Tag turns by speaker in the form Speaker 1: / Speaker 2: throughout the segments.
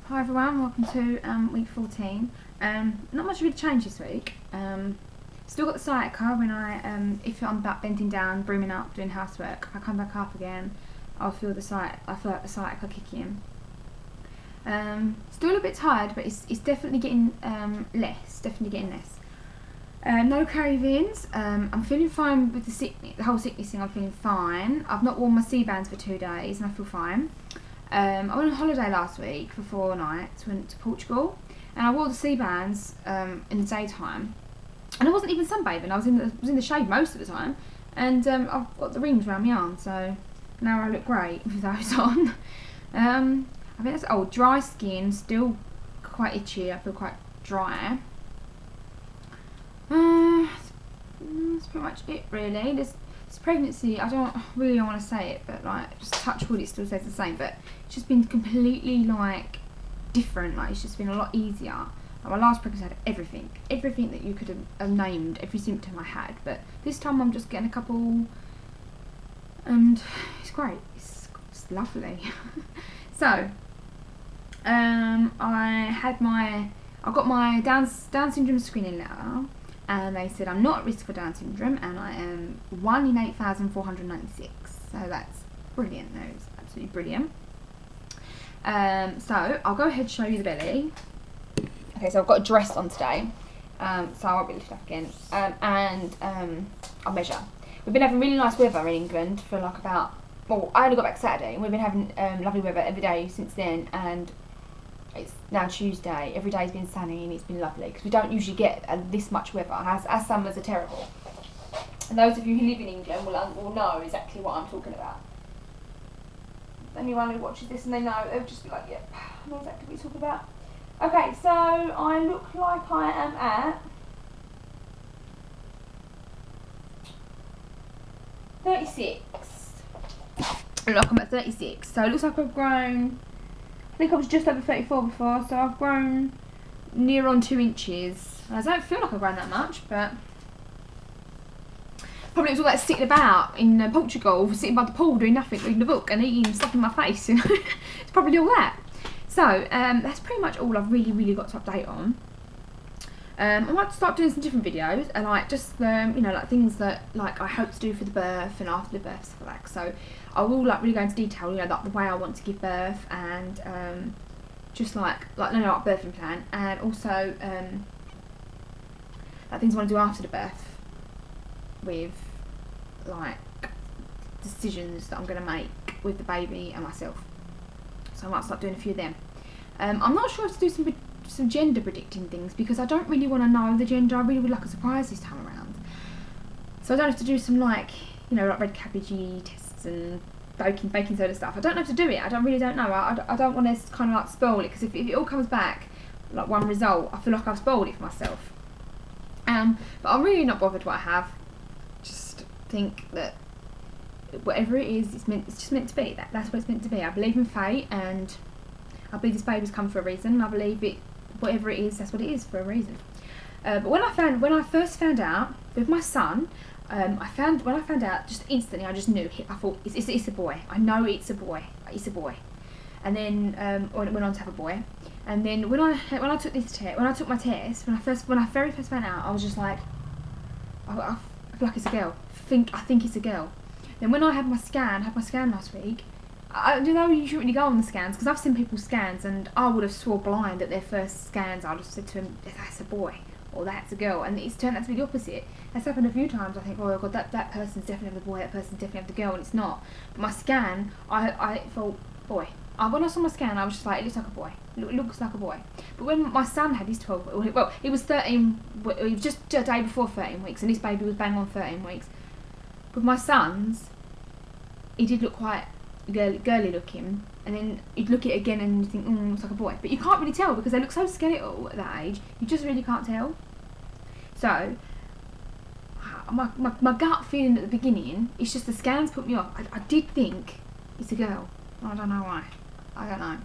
Speaker 1: Hi everyone, welcome to week 14. Not much really changed this week. Still got the sciatica when if I'm back bending down, brooming up, doing housework. If I come back up again, I feel like the sciatica kicking in. Still a little bit tired, but it's definitely getting less. No cravings. I'm feeling fine with the whole sickness thing. I'm feeling fine. I've not worn my C-bands for 2 days, and I feel fine. I went on holiday last week for 4 nights, went to Portugal, and I wore the C-bands in the daytime, and I wasn't even sunbathing. I was in the shade most of the time, and I've got the rings around my arm, so now I look great with those on. I think that's dry skin, still quite itchy. I feel quite dry. That's pretty much it, really. This pregnancy, I don't really want to say it, but like, just touch wood, it still says the same, but it's just been completely like different. Like, it's just been a lot easier. Like, my last pregnancy had everything that you could have named, every symptom I had, but this time I'm just getting a couple, and it's great. It's lovely. So I got my Down syndrome screening letter, and they said I'm not at risk for Down syndrome, and I am 1 in 8,496. So that's brilliant news, absolutely brilliant. So I'll go ahead and show you the belly. Okay, so I've got a dress on today, so I won't be lifting up again, and I'll measure. We've been having really nice weather in England for like I only got back Saturday, and we've been having lovely weather every day since then, and it's now Tuesday. Every day's been sunny and it's been lovely, because we don't usually get this much weather. Our summers are terrible. And those of you who live in England will know exactly what I'm talking about. Anyone who watches this and they know, they'll just be like, yep, I know exactly what you're talking about. Okay, so I look like I am at 36. I look like I'm at 36. So it looks like I've grown, I think I was just over 34 before, so I've grown near on 2 inches. I don't feel like I've grown that much, but probably it was all that sitting about in Portugal, sitting by the pool doing nothing, reading a book and eating stuff in my face, you know. It's probably all that. So that's pretty much all I've really got to update on. I might start doing some different videos, and like just you know, like things that like I hope to do for the birth and after the birth, stuff like that. So I will like really go into detail, you know, like the way I want to give birth, and just like birthing plan, and also like things I want to do after the birth, with like decisions that I'm going to make with the baby and myself. So I might start doing a few of them. I'm not sure if to do some gender predicting things, because I don't really want to know the gender. I really would like a surprise this time around. So I don't have to do some like, you know, like red cabbagey tests and baking soda stuff. I don't have to do it. I really don't know. I don't want to kind of like spoil it, because if it all comes back like one result, I feel like I've spoiled it for myself. But I'm really not bothered what I have. Just think that whatever it is, it's just meant to be. That's what it's meant to be. I believe in fate, and I believe this baby's come for a reason. I believe it, whatever it is, that's what it is for a reason. But when I first found out with my son, when I found out, just instantly I just knew. I thought it's a boy. I know it's a boy. It's a boy. And then I went on to have a boy. And then when I took my test, when I very first found out, I was just like, I feel like it's a girl. I think it's a girl. Then when I had my scan last week, I don't know, you shouldn't really go on the scans, because I've seen people's scans and I would have swore blind at their first scans. I would have said to him, that's a boy or that's a girl, and it's turned out to be the opposite. That's happened a few times. I think, oh god, that person's definitely the boy, that person's definitely the girl, and it's not. But my scan, I thought boy. When I saw my scan, I was just like, it looks like a boy. It looks like a boy. But when my son had his 12, well, he was 13, it was just a day before 13 weeks, and this baby was bang on 13 weeks. With my son's, he did look quite girly looking, and then you'd look at it again and you think, looks like a boy. But you can't really tell, because they look so skeletal at that age. You just really can't tell. So my gut feeling at the beginning, it's just the scans put me off. I did think it's a girl. I don't know why. I don't know.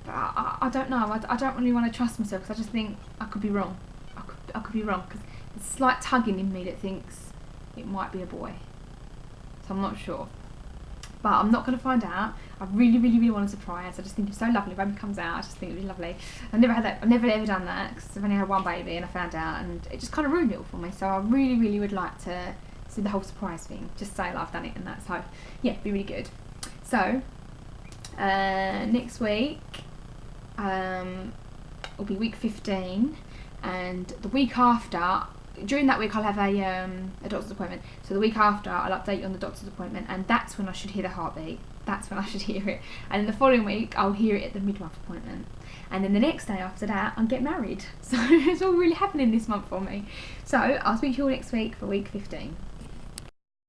Speaker 1: But I don't know. I don't really want to trust myself, because I just think I could be wrong. I could be wrong, because there's a slight tugging in me that thinks it might be a boy. So I'm not sure. But I'm not going to find out I really, really, really want a surprise. I just think it's so lovely. Baby comes out, I just think it'd be lovely. I've never had that. I've never ever done that because I've only had one baby, and I found out, and it just kind of ruined it all for me. So I really, really would like to see the whole surprise thing. Just say I've done it and that. So yeah, it'd be really good. So next week will be week 15, and the week after. During that week I'll have a doctor's appointment. So the week after I'll update you on the doctor's appointment, and that's when I should hear the heartbeat. That's when I should hear it. And then the following week I'll hear it at the midwife appointment. And then the next day after that I'll get married. So it's all really happening this month for me. So I'll speak to you all next week for week 15.